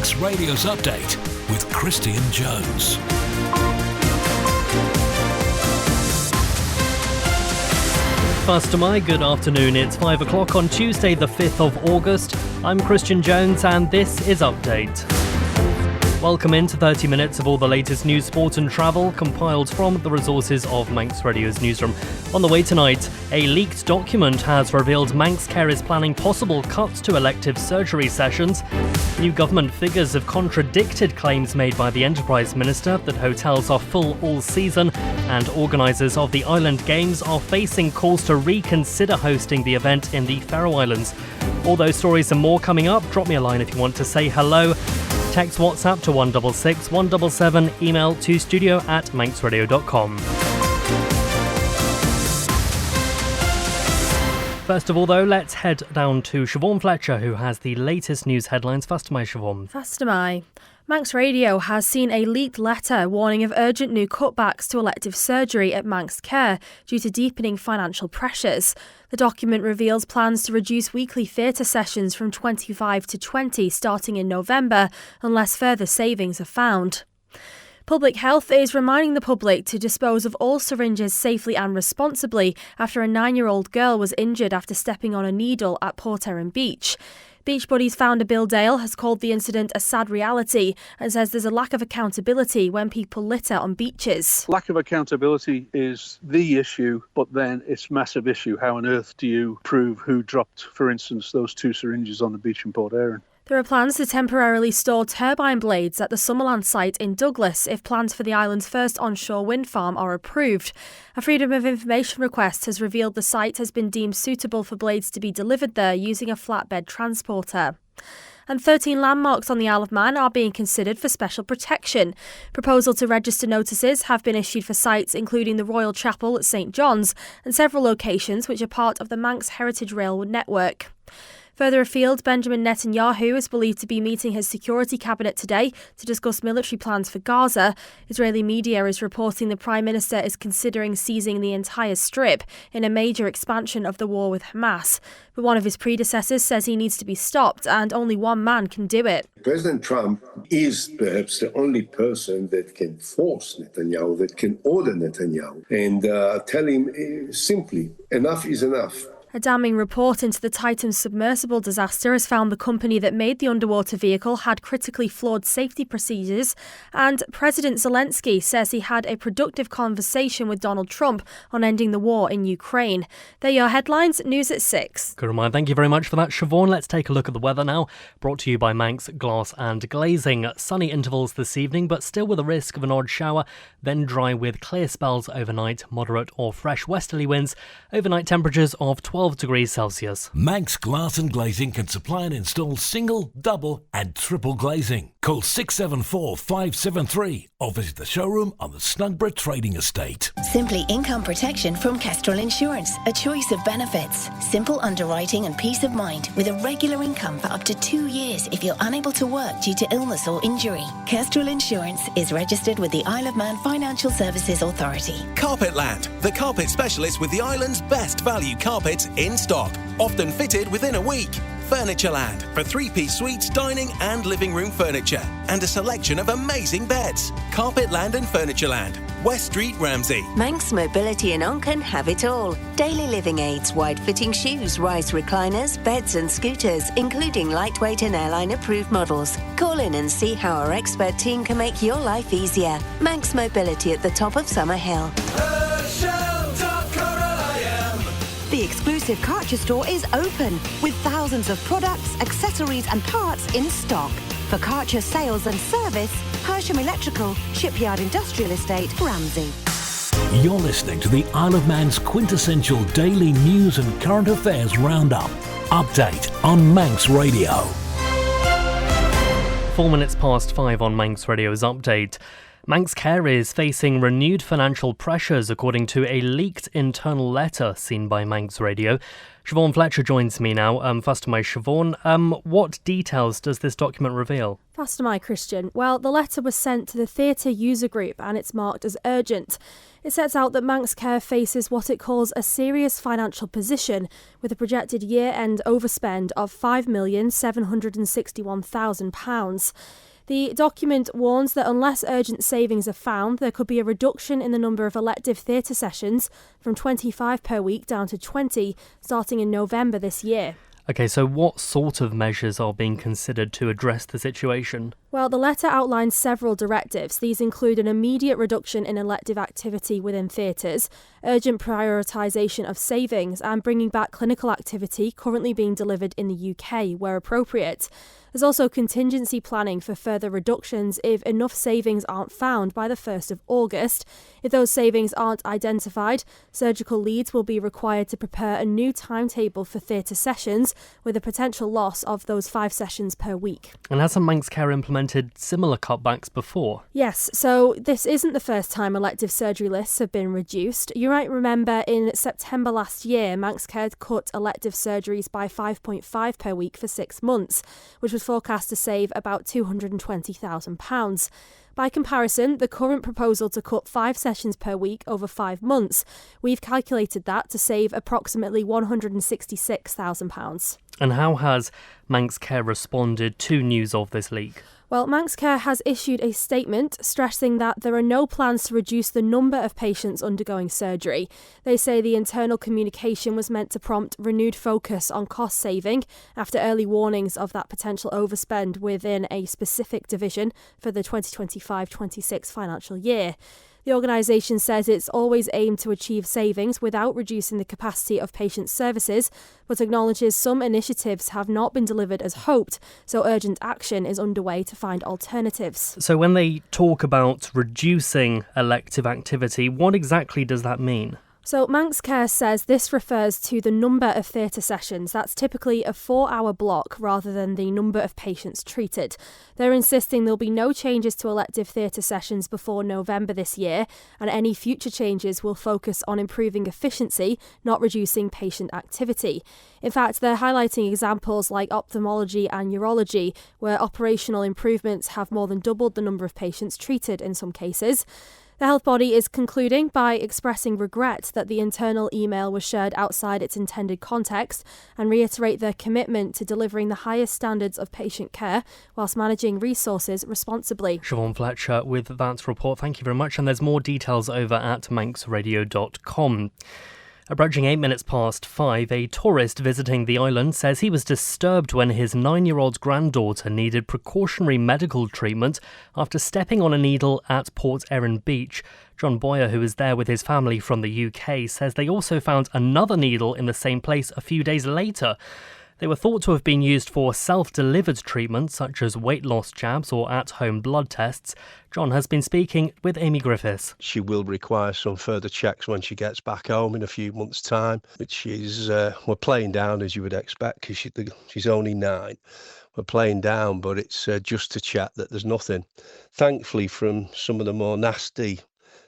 Manx Radio's Update with Christian Jones. First of May, good afternoon. It's 5 o'clock on Tuesday, the 5th of August. I'm Christian Jones and this is Update. Welcome into 30 minutes of all the latest news, sport and travel compiled from the resources of Manx Radio's newsroom. On the way tonight, a leaked document has revealed Manx Care is planning possible cuts to elective surgery sessions. New government figures have contradicted claims made by the Enterprise Minister that hotels are full all season, and organisers of the Island Games are facing calls to reconsider hosting the event in the Faroe Islands. All those stories and more coming up. Drop me a line if you want to say hello. Text WhatsApp to 166 177, email to studio@manxradio.com. First of all, though, let's head down to Siobhan Fletcher, who has the latest news headlines. First am I, Siobhan. First am I. Manx Radio has seen a leaked letter warning of urgent new cutbacks to elective surgery at Manx Care due to deepening financial pressures. The document reveals plans to reduce weekly theatre sessions from 25 to 20 starting in November unless further savings are found. Public Health is reminding the public to dispose of all syringes safely and responsibly after a 9-year-old girl was injured after stepping on a needle at Port Erin Beach. Beach Buddies founder Bill Dale has called the incident a sad reality and says there's a lack of accountability when people litter on beaches. Lack of accountability is the issue, but then it's a massive issue. How on earth do you prove who dropped, for instance, those 2 syringes on the beach in Port Erin? There are plans to temporarily store turbine blades at the Summerland site in Douglas if plans for the island's first onshore wind farm are approved. A Freedom of Information request has revealed the site has been deemed suitable for blades to be delivered there using a flatbed transporter. And 13 landmarks on the Isle of Man are being considered for special protection. Proposal to register notices have been issued for sites including the Royal Chapel at St John's and several locations which are part of the Manx Heritage Rail network. Further afield, Benjamin Netanyahu is believed to be meeting his security cabinet today to discuss military plans for Gaza. Israeli media is reporting the Prime Minister is considering seizing the entire strip in a major expansion of the war with Hamas. But one of his predecessors says he needs to be stopped and only one man can do it. President Trump is perhaps the only person that can force Netanyahu, that can order Netanyahu and tell him simply, enough is enough. A damning report into the Titan submersible disaster has found the company that made the underwater vehicle had critically flawed safety procedures, and President Zelensky says he had a productive conversation with Donald Trump on ending the war in Ukraine. They're your headlines. News at 6. Good reminder. Thank you very much for that, Siobhan. Let's take a look at the weather now. Brought to you by Manx Glass and Glazing. Sunny intervals this evening, but still with a risk of an odd shower. Then dry with clear spells overnight, moderate or fresh westerly winds. Overnight temperatures of 12 degrees Celsius. Manx Glass and Glazing can supply and install single, double and triple glazing. Call 674 573 or visit the showroom on the Snugborough Trading Estate. Simply income protection from Kestrel Insurance. A choice of benefits. Simple underwriting and peace of mind with a regular income for up to 2 years if you're unable to work due to illness or injury. Kestrel Insurance is registered with the Isle of Man Financial Services Authority. Carpetland, the carpet specialist with the island's best value carpets in stock, often fitted within a week. Furnitureland for 3-piece suites, dining and living room furniture, and a selection of amazing beds. Carpetland and Furnitureland, West Street, Ramsey. Manx Mobility and Onken have it all. Daily living aids, wide-fitting shoes, rise recliners, beds and scooters, including lightweight and airline-approved models. Call in and see how our expert team can make your life easier. Manx Mobility at the top of Summer Hill. The exclusive Karcher store is open with thousands of products, accessories and parts in stock. For Karcher sales and service, Hersham Electrical, Shipyard Industrial Estate, Ramsey. You're listening to the Isle of Man's quintessential daily news and current affairs roundup. Update on Manx Radio. 4 minutes past 5 on Manx Radio's Update. Manx Care is facing renewed financial pressures according to a leaked internal letter seen by Manx Radio. Siobhan Fletcher joins me now. Fastamai Siobhan, what details does this document reveal? Fastamai Christian. Well, the letter was sent to the theatre user group and it's marked as urgent. It sets out that Manx Care faces what it calls a serious financial position with a projected year-end overspend of £5,761,000. The document warns that unless urgent savings are found, there could be a reduction in the number of elective theatre sessions from 25 per week down to 20, starting in November this year. OK, so what sort of measures are being considered to address the situation? Well, the letter outlines several directives. These include an immediate reduction in elective activity within theatres, urgent prioritisation of savings, and bringing back clinical activity currently being delivered in the UK where appropriate. There's also contingency planning for further reductions if enough savings aren't found by the 1st of August. If those savings aren't identified, surgical leads will be required to prepare a new timetable for theatre sessions with a potential loss of those 5 sessions per week. And hasn't Manx Care implemented similar cutbacks before? Yes, so this isn't the first time elective surgery lists have been reduced. You might remember in September last year, Manx Care cut elective surgeries by 5.5 per week for 6 months, which was forecast to save about £220,000. By comparison, the current proposal to cut 5 sessions per week over 5 months, we've calculated that to save approximately £166,000. And how has Manx Care responded to news of this leak? Well, Manx Care has issued a statement stressing that there are no plans to reduce the number of patients undergoing surgery. They say the internal communication was meant to prompt renewed focus on cost saving after early warnings of that potential overspend within a specific division for the 2025-26 financial year. The organisation says it's always aimed to achieve savings without reducing the capacity of patient services, but acknowledges some initiatives have not been delivered as hoped, so urgent action is underway to find alternatives. So when they talk about reducing elective activity, what exactly does that mean? So Manx Care says this refers to the number of theatre sessions. That's typically a 4-hour block rather than the number of patients treated. They're insisting there'll be no changes to elective theatre sessions before November this year, and any future changes will focus on improving efficiency, not reducing patient activity. In fact, they're highlighting examples like ophthalmology and urology, where operational improvements have more than doubled the number of patients treated in some cases. The health body is concluding by expressing regret that the internal email was shared outside its intended context and reiterate their commitment to delivering the highest standards of patient care whilst managing resources responsibly. Siobhan Fletcher with that report. Thank you very much. And there's more details over at manxradio.com. Approaching 8 minutes past 5, a tourist visiting the island says he was disturbed when his 9-year-old granddaughter needed precautionary medical treatment after stepping on a needle at Port Erin Beach. John Boyer, who was there with his family from the UK, says they also found another needle in the same place a few days later. They were thought to have been used for self-delivered treatment, such as weight loss jabs or at-home blood tests. John has been speaking with Amy Griffiths. She will require some further checks when she gets back home in a few months' time, which is we're playing down, as you would expect, because she's only 9. We're playing down, but it's just to check that there's nothing. Thankfully, from some of the more nasty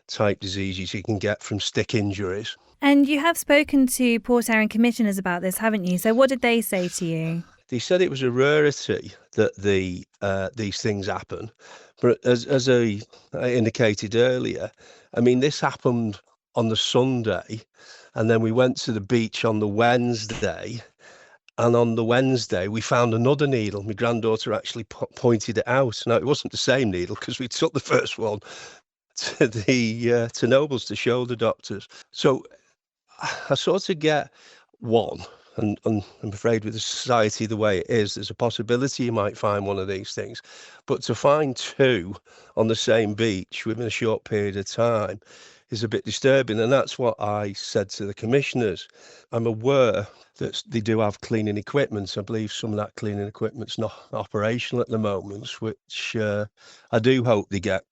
type diseases you can get from stick injuries. And you have spoken to Port Erin commissioners about this, haven't you? So what did they say to you? They said it was a rarity that these things happen. But as I indicated earlier, I mean, this happened on the Sunday, and then we went to the beach on the Wednesday. And on the Wednesday, we found another needle. My granddaughter actually pointed it out. Now, it wasn't the same needle because we took the first one to Nobles to show the doctors. So I sort of get one, and I'm afraid with the society the way it is, there's a possibility you might find one of these things. But to find 2 on the same beach within a short period of time is a bit disturbing. And that's what I said to the commissioners. I'm aware that they do have cleaning equipment. I believe some of that cleaning equipment's not operational at the moment, which I do hope they get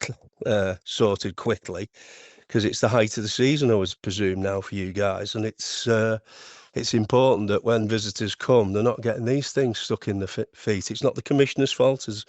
sorted quickly, because it's the height of the season, I would presume, now for you guys. And it's it's important that when visitors come, they're not getting these things stuck in the feet. It's not the commissioner's fault, as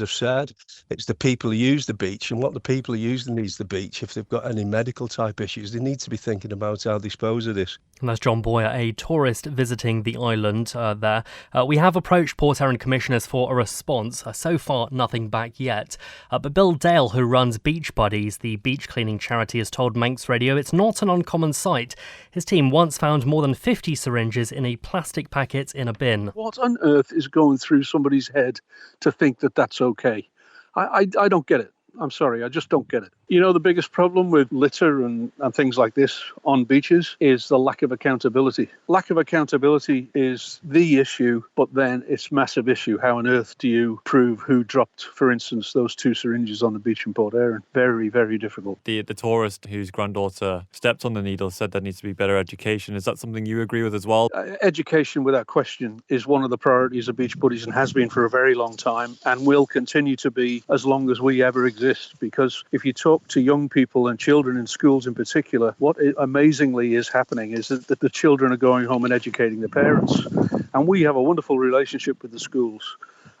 I've said. It's the people who use the beach, and what the people who use the beach, if they've got any medical type issues, they need to be thinking about how they dispose of this. And that's John Boyer, a tourist visiting the island there. We have approached Port Erin commissioners for a response. So far, nothing back yet. But Bill Dale, who runs Beach Buddies, the beach cleaning charity, has told Manx Radio it's not an uncommon sight. His team once found more than 50 syringes in a plastic packet in a bin. What on earth is going through somebody's head to think that that's okay? I don't get it. I'm sorry, I just don't get it. You know, the biggest problem with litter and things like this on beaches is the lack of accountability. Lack of accountability is the issue, but then it's a massive issue. How on earth do you prove who dropped, for instance, those 2 syringes on the beach in Port Erin? Very, very difficult. The tourist whose granddaughter stepped on the needle said there needs to be better education. Is that something you agree with as well? Education, without question, is one of the priorities of Beach Buddies and has been for a very long time and will continue to be as long as we ever exist. Because if you talk to young people and children in schools in particular, what amazingly is happening is that the children are going home and educating their parents. And we have a wonderful relationship with the schools.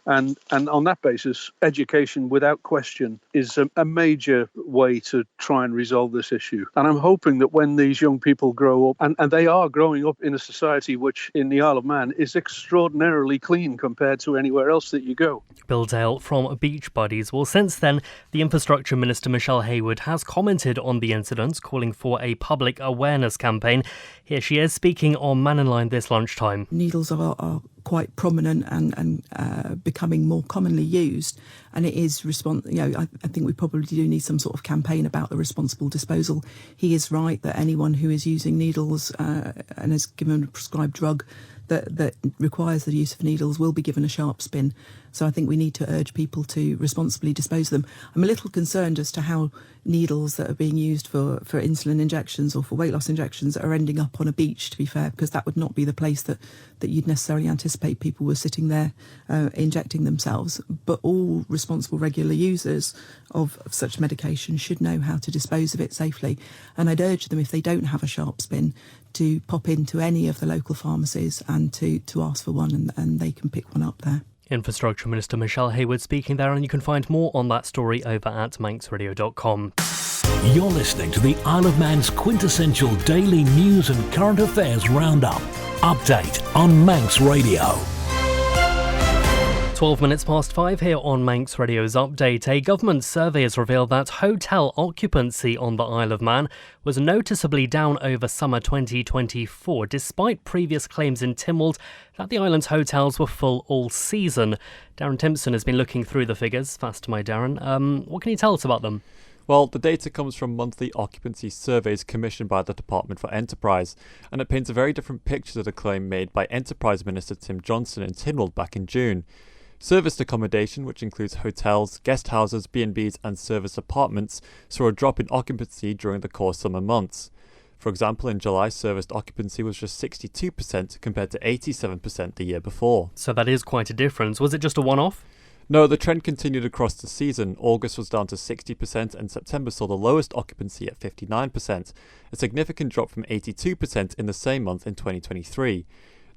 And on that basis, education, without question, is a major way to try and resolve this issue. And I'm hoping that when these young people grow up, and they are growing up in a society which, in the Isle of Man, is extraordinarily clean compared to anywhere else that you go. Bill Dale from Beach Buddies. Well, since then, the Infrastructure Minister Michelle Haywood has commented on the incident, calling for a public awareness campaign. Here she is speaking on Man in Line this lunchtime. Needles are quite prominent and becoming more commonly used, and it is I think we probably do need some sort of campaign about the responsible disposal. He is right that anyone who is using needles and is given a prescribed drug that requires the use of needles will be given a sharp spin. So I think we need to urge people to responsibly dispose of them. I'm a little concerned as to how needles that are being used for insulin injections or for weight loss injections are ending up on a beach, to be fair, because that would not be the place that you'd necessarily anticipate people were sitting there injecting themselves. But all responsible regular users of such medication should know how to dispose of it safely. And I'd urge them, if they don't have a sharp spin, to pop into any of the local pharmacies and to ask for one, and they can pick one up there. Infrastructure Minister Michelle Haywood speaking there, and you can find more on that story over at manxradio.com. You're listening to the Isle of Man's quintessential daily news and current affairs roundup. Update on Manx Radio. 12 minutes past 5 here on Manx Radio's Update. A government survey has revealed that hotel occupancy on the Isle of Man was noticeably down over summer 2024, despite previous claims in Tynwald that the island's hotels were full all season. Darren Timpson has been looking through the figures. Fast to my Darren. What can you tell us about them? Well, the data comes from monthly occupancy surveys commissioned by the Department for Enterprise, and it paints a very different picture to the claim made by Enterprise Minister Tim Johnson in Tynwald back in June. Serviced accommodation, which includes hotels, guest houses, B&Bs and serviced apartments, saw a drop in occupancy during the core summer months. For example, in July, serviced occupancy was just 62% compared to 87% the year before. So that is quite a difference. Was it just a one-off? No, the trend continued across the season. August was down to 60% and September saw the lowest occupancy at 59%, a significant drop from 82% in the same month in 2023.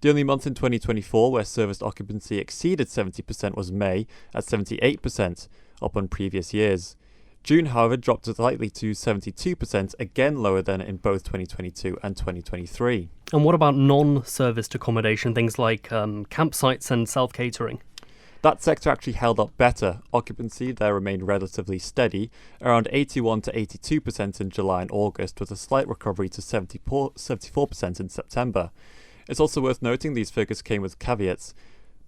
The only month in 2024 where serviced occupancy exceeded 70% was May at 78%, up on previous years. June, however, dropped slightly to 72%, again lower than in both 2022 and 2023. And what about non-serviced accommodation, things like campsites and self-catering? That sector actually held up better. Occupancy there remained relatively steady, around 81 to 82% in July and August, with a slight recovery to 74% in September. It's also worth noting these figures came with caveats.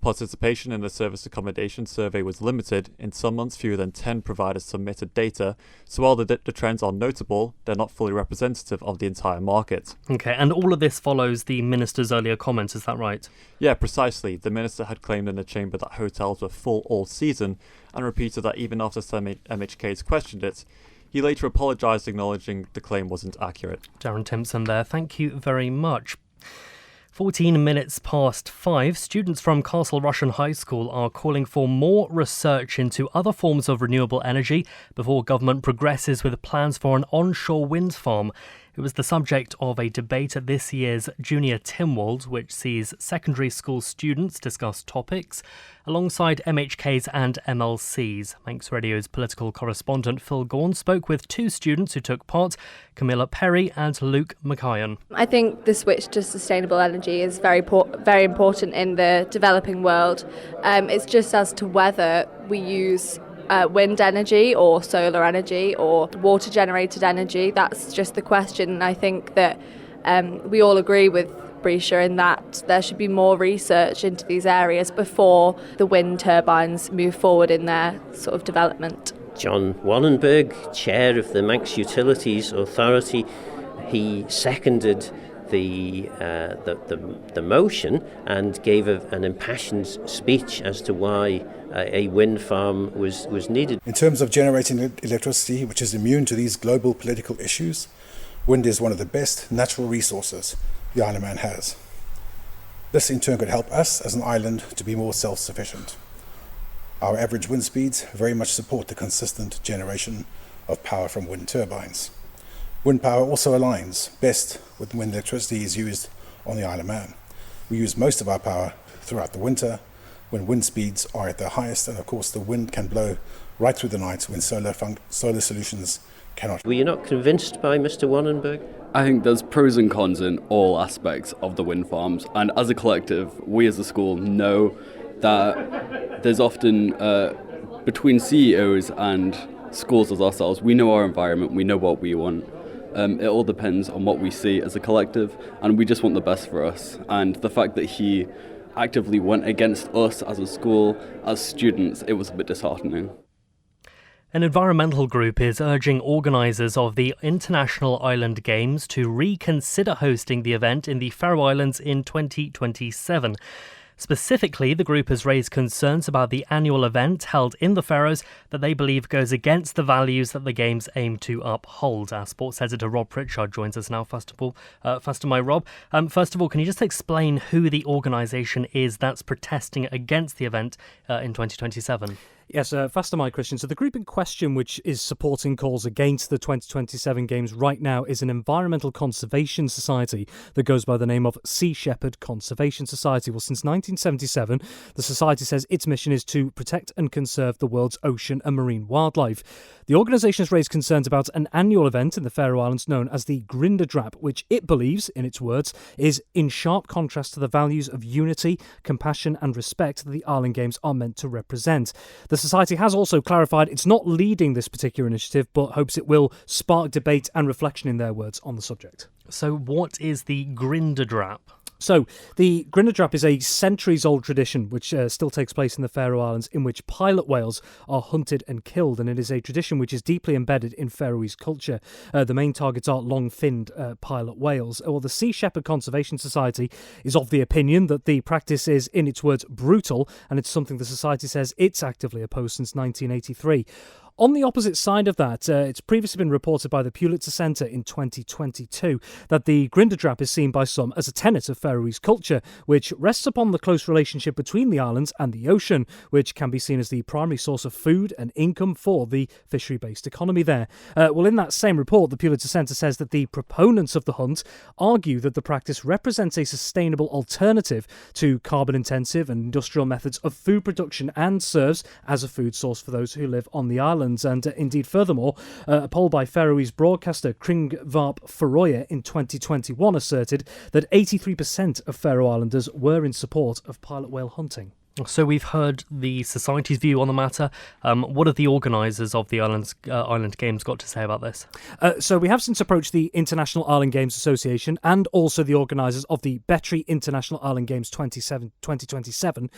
Participation in the serviced accommodation survey was limited. In some months, fewer than 10 providers submitted data. So while the trends are notable, they're not fully representative of the entire market. OK, and all of this follows the Minister's earlier comments, is that right? Yeah, precisely. The Minister had claimed in the chamber that hotels were full all season and repeated that even after some MHKs questioned it. He later apologised, acknowledging the claim wasn't accurate. Darren Timpson there, thank you very much. 14 minutes past 5, students from Castle Rushen High School are calling for more research into other forms of renewable energy before government progresses with plans for an onshore wind farm. It was the subject of a debate at this year's Junior Tynwald, which sees secondary school students discuss topics alongside MHKs and MLCs. Manx Radio's political correspondent Phil Gaughan spoke with two students who took part, Camilla Perry and Luke McKayan. I think the switch to sustainable energy is very important in the developing world. It's just as to whether we use wind energy or solar energy or water generated energy. That's just the question. And I think that we all agree with Brescia in that there should be more research into these areas before the wind turbines move forward in their sort of development. John Wallenberg, chair of the Manx Utilities Authority, he seconded the motion and gave an impassioned speech as to why a wind farm was needed. In terms of generating electricity, which is immune to these global political issues, wind is one of the best natural resources the island man has. This in turn could help us as an island to be more self-sufficient. Our average wind speeds very much support the consistent generation of power from wind turbines. Wind power also aligns best with when electricity is used on the Isle of Man. We use most of our power throughout the winter when wind speeds are at their highest, and of course the wind can blow right through the night when solar solutions cannot. Were you not convinced by Mr. Wallenberg? I think there's pros and cons in all aspects of the wind farms, and as a collective, we as a school know that there's often, between CEOs and schools as ourselves, we know our environment, we know what we want. It all depends on what we see as a collective, and we just want the best for us. And the fact that he actively went against us as a school, as students, it was a bit disheartening. An environmental group is urging organisers of the International Island Games to reconsider hosting the event in the Faroe Islands in 2027. Specifically, the group has raised concerns about the annual event held in the Faroes that they believe goes against the values that the Games aim to uphold. Our sports editor Rob Pritchard joins us now. First of all, can you just explain who the organisation is that's protesting against the event in 2027? Yes, faster my Christian. So the group in question, which is supporting calls against the 2027 Games right now, is an environmental conservation society that goes by the name of Sea Shepherd Conservation Society. Well, since 1977, the society says its mission is to protect and conserve the world's ocean and marine wildlife. The organisation has raised concerns about an annual event in the Faroe Islands known as the Grindadrap, which it believes, in its words, is in sharp contrast to the values of unity, compassion and respect that the Island Games are meant to represent. The society has also clarified it's not leading this particular initiative, but hopes it will spark debate and reflection, in their words, on the subject. So what is the Grindadrap? So, the Grindadrap is a centuries-old tradition which still takes place in the Faroe Islands, in which pilot whales are hunted and killed, and it is a tradition which is deeply embedded in Faroese culture. The main targets are long-finned pilot whales. Well, the Sea Shepherd Conservation Society is of the opinion that the practice is, in its words, brutal, and it's something the society says it's actively opposed since 1983. On the opposite side of that, it's previously been reported by the Pulitzer Centre in 2022 that the Grindadrap is seen by some as a tenet of Faroese culture, which rests upon the close relationship between the islands and the ocean, which can be seen as the primary source of food and income for the fishery-based economy there. Well, in that same report, the Pulitzer Centre says that the proponents of the hunt argue that the practice represents a sustainable alternative to carbon-intensive and industrial methods of food production and serves as a food source for those who live on the island. And indeed, furthermore, a poll by Faroese broadcaster Kringvarp Faroe in 2021 asserted that 83% of Faroe Islanders were in support of pilot whale hunting. So we've heard the society's view on the matter. What have the organisers of the Island Games got to say about this? So we have since approached the International Island Games Association and also the organisers of the Betry International Island Games 2027.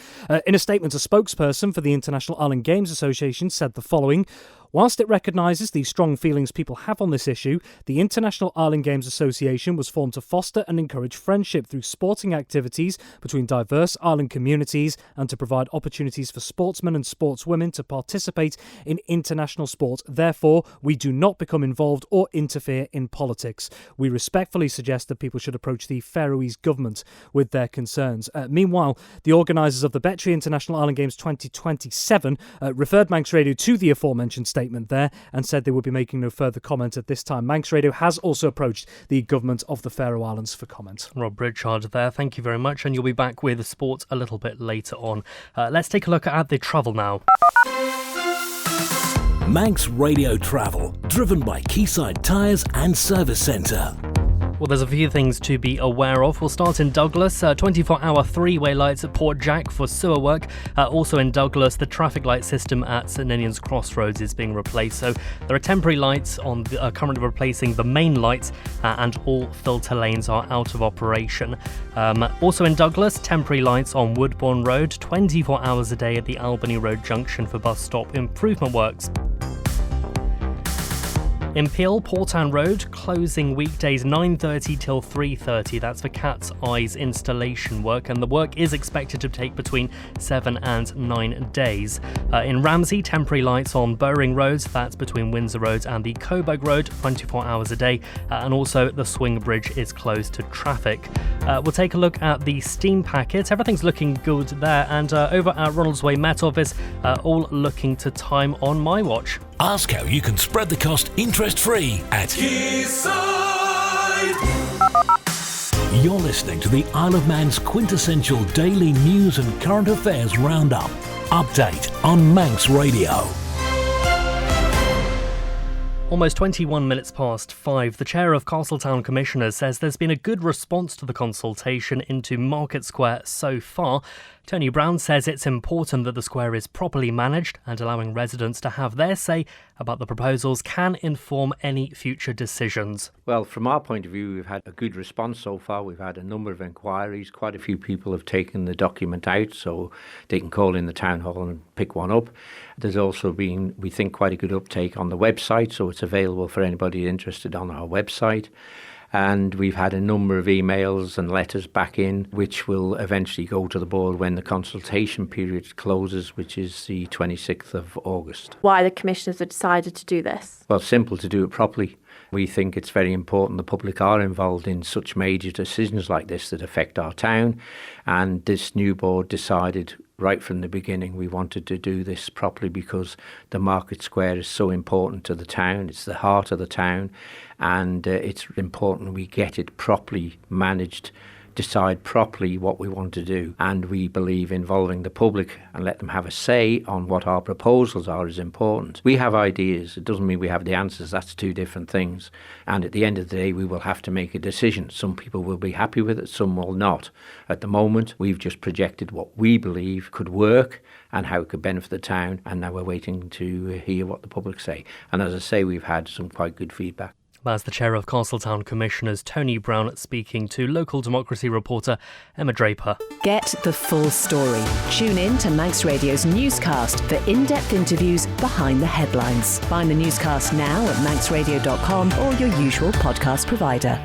In a statement, a spokesperson for the International Island Games Association said the following: Whilst it recognises the strong feelings people have on this issue, the International Island Games Association was formed to foster and encourage friendship through sporting activities between diverse island communities and to provide opportunities for sportsmen and sportswomen to participate in international sport. Therefore, we do not become involved or interfere in politics. We respectfully suggest that people should approach the Faroese government with their concerns. Meanwhile, the organisers of the Betry International Island Games 2027 referred Manx Radio to the aforementioned statement there and said they would be making no further comment at this time. Manx Radio has also approached the government of the Faroe Islands for comment. Rob Pritchard there, thank you very much, and you'll be back with sport a little bit later on. Let's take a look at the travel now. Manx Radio Travel, driven by Quayside Tyres and Service Centre. Well, there's a few things to be aware of. We'll start in Douglas. 24-hour three-way lights at Port Jack for sewer work. Also in Douglas, the traffic light system at St Ninian's Crossroads is being replaced. So there are temporary lights on currently replacing the main lights, and all filter lanes are out of operation. Also in Douglas, temporary lights on Woodbourne Road, 24 hours a day at the Albany Road junction for bus stop improvement works. In Peel, Portown Road, closing weekdays 9:30 till 3:30. That's for Cat's Eyes installation work, and the work is expected to take between 7 and 9 days. In Ramsey, temporary lights on Bowring Road, that's between Windsor Road and the Coburg Road, 24 hours a day, and also the Swing Bridge is closed to traffic. We'll take a look at the steam packet. Everything's looking good there, and over at Ronaldsway Met Office, all looking to time on my watch. Ask how you can spread the cost interest-free at Quayside. You're listening to the Isle of Man's quintessential daily news and current affairs roundup. Update on Manx Radio. Almost 21 minutes past 5, the chair of Castletown Commissioners says there's been a good response to the consultation into Market Square so far. Tony Brown says it's important that the square is properly managed, and allowing residents to have their say about the proposals can inform any future decisions. Well, from our point of view, we've had a good response so far. We've had a number of inquiries. Quite a few people have taken the document out, so they can call in the town hall and pick one up. There's also been, we think, quite a good uptake on the website, so it's available for anybody interested on our website. And we've had a number of emails and letters back in, which will eventually go to the board when the consultation period closes, which is the 26th of August. Why the commissioners have decided to do this? Well, simple, to do it properly. We think it's very important the public are involved in such major decisions like this that affect our town. And this new board decided right from the beginning we wanted to do this properly because the Market Square is so important to the town. It's the heart of the town, and it's important we get it properly managed, decide properly what we want to do, and we believe involving the public and let them have a say on what our proposals are is important. We have ideas. It doesn't mean we have the answers. That's two different things. And at the end of the day, we will have to make a decision. Some people will be happy with it, some will not. At the moment, we've just projected what we believe could work and how it could benefit the town, and now we're waiting to hear what the public say. And as I say, we've had some quite good feedback. That's the chair of Castletown Commissioners, Tony Brown, speaking to local democracy reporter Emma Draper. Get the full story. Tune in to Manx Radio's newscast for in-depth interviews behind the headlines. Find the newscast now at manxradio.com or your usual podcast provider.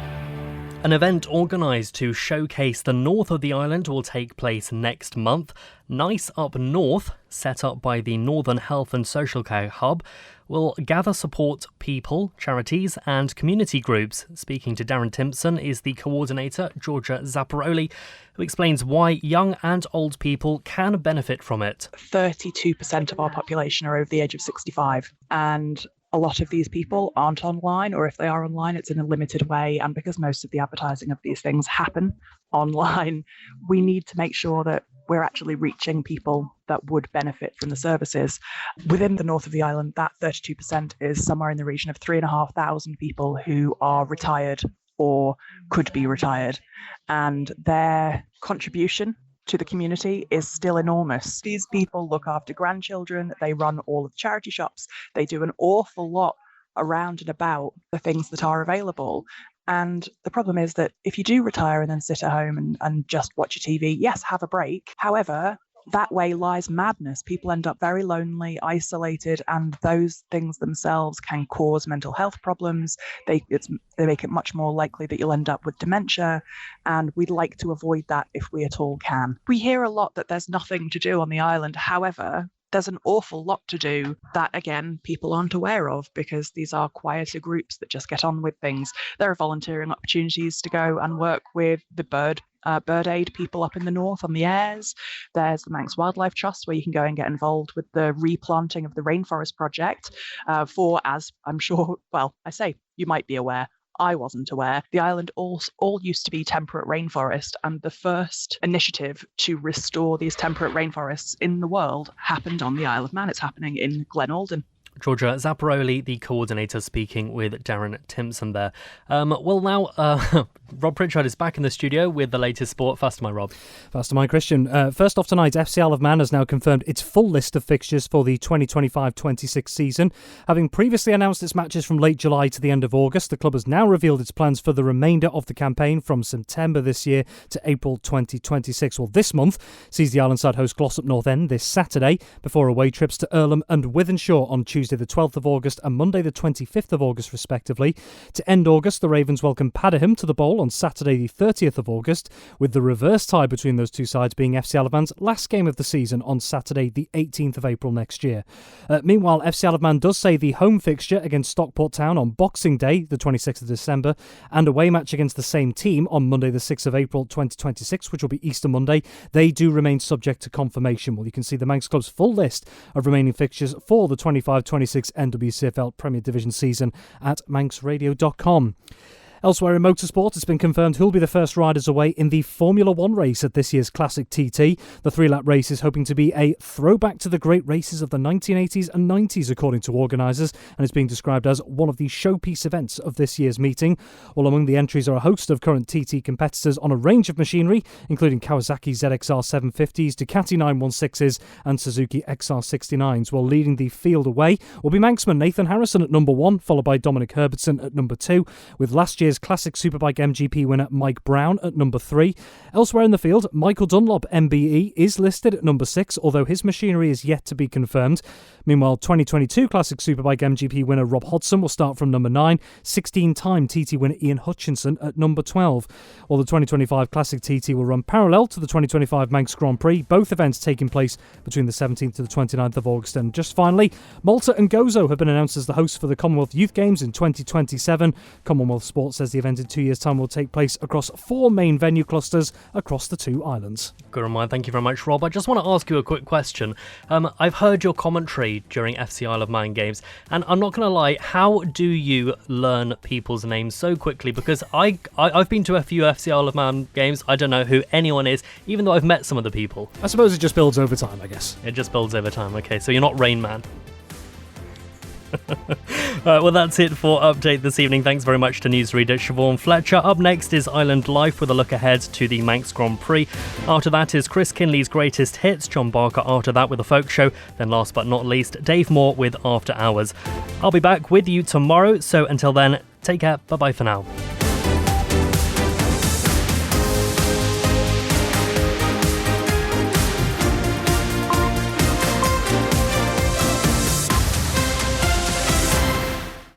An event organised to showcase the north of the island will take place next month. Nice Up North, set up by the Northern Health and Social Care Hub, will gather support people, charities and community groups. Speaking to Darren Timpson is the coordinator, Georgia Zapparoli, who explains why young and old people can benefit from it. 32% of our population are over the age of 65, and a lot of these people aren't online, or if they are online, it's in a limited way. And because most of the advertising of these things happen online, we need to make sure that we're actually reaching people that would benefit from the services. Within the north of the island, that 32% is somewhere in the region of 3,500 people who are retired or could be retired. And their contribution to the community is still enormous. These people look after grandchildren, they run all of the charity shops, they do an awful lot around and about the things that are available. And the problem is that if you do retire and then sit at home and just watch your TV, yes, have a break. However, that way lies madness. People end up very lonely, isolated, and those things themselves can cause mental health problems. They make it much more likely that you'll end up with dementia, and we'd like to avoid that if we at all can. We hear a lot that there's nothing to do on the island. However, there's an awful lot to do that, again, people aren't aware of because these are quieter groups that just get on with things. There are volunteering opportunities to go and work with the bird aid people up in the north on the Airs. There's the Manx Wildlife Trust where you can go and get involved with the replanting of the rainforest project for, as I'm sure, well, I say you might be aware, I wasn't aware, the island all used to be temperate rainforest, and the first initiative to restore these temperate rainforests in the world happened on the Isle of Man. It's happening in Glen Alden. Georgia Zapparoli, the coordinator, speaking with Darren Timpson there. Well, now Rob Pritchard is back in the studio with the latest sport. Faster, my Rob. Faster, my Christian. First off tonight, FC Isle of Man has now confirmed its full list of fixtures for the 2025-26 season. Having previously announced its matches from late July to the end of August, the club has now revealed its plans for the remainder of the campaign from September this year to April 2026. Well, this month sees the island side host Glossop North End this Saturday before away trips to Earlham and Wythenshawe on Tuesday the 12th of August and Monday the 25th of August respectively. To end August, the Ravens welcome Padiham to the Bowl on Saturday the 30th of August, with the reverse tie between those two sides being FC Isle of Man's last game of the season on Saturday the 18th of April next year. Meanwhile, FC Isle of Man does say the home fixture against Stockport Town on Boxing Day the 26th of December and away match against the same team on Monday the 6th of April 2026, which will be Easter Monday, they do remain subject to confirmation. Well, you can see the Manx Club's full list of remaining fixtures for the 25-26 NWCFL Premier Division season at manxradio.com. Elsewhere in motorsport, it's been confirmed who'll be the first riders away in the Formula One race at this year's Classic TT. The three-lap race is hoping to be a throwback to the great races of the 1980s and 90s, according to organisers, and it's being described as one of the showpiece events of this year's meeting. Well, among the entries are a host of current TT competitors on a range of machinery, including Kawasaki ZXR 750s, Ducati 916s and Suzuki XR69s. While leading the field away will be Manxman Nathan Harrison at number 1, followed by Dominic Herbertson at number 2, with last year's Classic Superbike MGP winner Mike Brown at number 3. Elsewhere in the field, Michael Dunlop MBE is listed at number 6, although his machinery is yet to be confirmed. Meanwhile, 2022 Classic Superbike MGP winner Rob Hodson will start from number 9, 16-time TT winner Ian Hutchinson at number 12. While the 2025 Classic TT will run parallel to the 2025 Manx Grand Prix, both events taking place between the 17th to the 29th of August. And just finally, Malta and Gozo have been announced as the hosts for the Commonwealth Youth Games in 2027. Commonwealth Sports says the event in 2 years' time will take place across 4 main venue clusters across the 2 islands. Good reminder. Thank you very much, Rob. I just want to ask you a quick question. I've heard your commentary during FC Isle of Man games, and I'm not going to lie, how do you learn people's names so quickly? Because I've been to a few FC Isle of Man games. I don't know who anyone is, even though I've met some of the people. I suppose it just builds over time, I guess. It just builds over time. Okay, so you're not Rain Man. Well, that's it for Update this evening. Thanks very much to newsreader Siobhan Fletcher. Up next is Island Life with a look ahead to the Manx Grand Prix. After that is Chris Kinley's Greatest Hits, John Barker after that with a folk show. Then last but not least, Dave Moore with After Hours. I'll be back with you tomorrow, so until then, take care. Bye-bye for now.